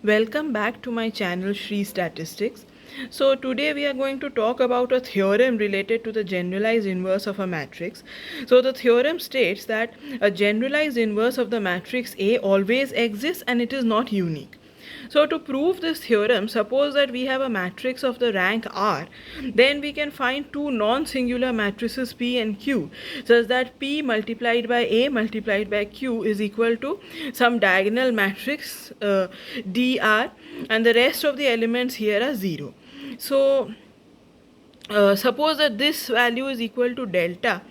Welcome back to my channel Shri Statistics. So today we are going to talk about a theorem related to the generalized inverse of a matrix. So the theorem states that a generalized inverse of the matrix A always exists and it is not unique. So to prove this theorem, suppose that we have a matrix of the rank R, then we can find two non-singular matrices P and Q, such that P multiplied by A multiplied by Q is equal to some diagonal matrix dr, and the rest of the elements here are 0. So suppose that this value is equal to delta,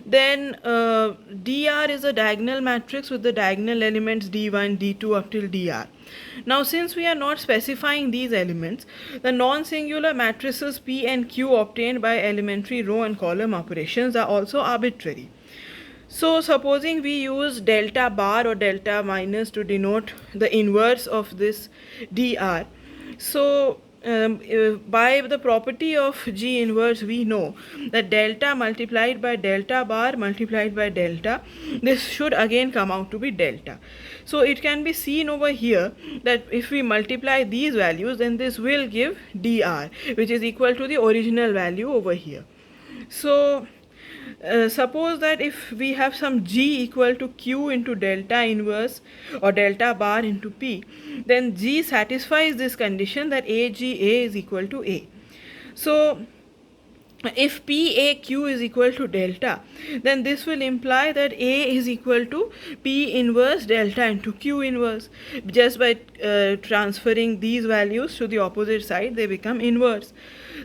then dr is a diagonal matrix with the diagonal elements d1 d2 up till dr. Now since we are not specifying these elements, the non-singular matrices P and Q obtained by elementary row and column operations are also arbitrary. So supposing we use delta bar or delta minus to denote the inverse of this dr. So by the property of G inverse, we know that delta multiplied by delta bar multiplied by delta, this should again come out to be delta. So it can be seen over here that if we multiply these values, then this will give dr, which is equal to the original value over here. So suppose that if we have some G equal to Q into delta inverse or delta bar into P, then G satisfies this condition that AGA is equal to A. So if PAQ is equal to delta, then this will imply that A is equal to P inverse delta into Q inverse. Just by transferring these values to the opposite side, they become inverse.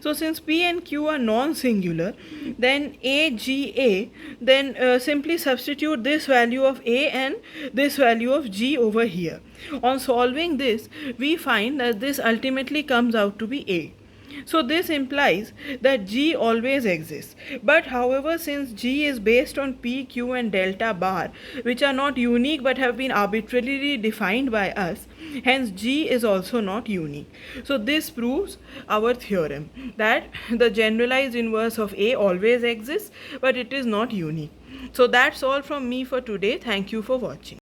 So since P and Q are non-singular, then AGA, then simply substitute this value of A and this value of G over here. On solving this, we find that this ultimately comes out to be A. So this implies that G always exists. But however, since G is based on P, Q and delta bar, which are not unique but have been arbitrarily defined by us, hence G is also not unique. So this proves our theorem that the generalized inverse of A always exists, but it is not unique. So that's all from me for today. Thank you for watching.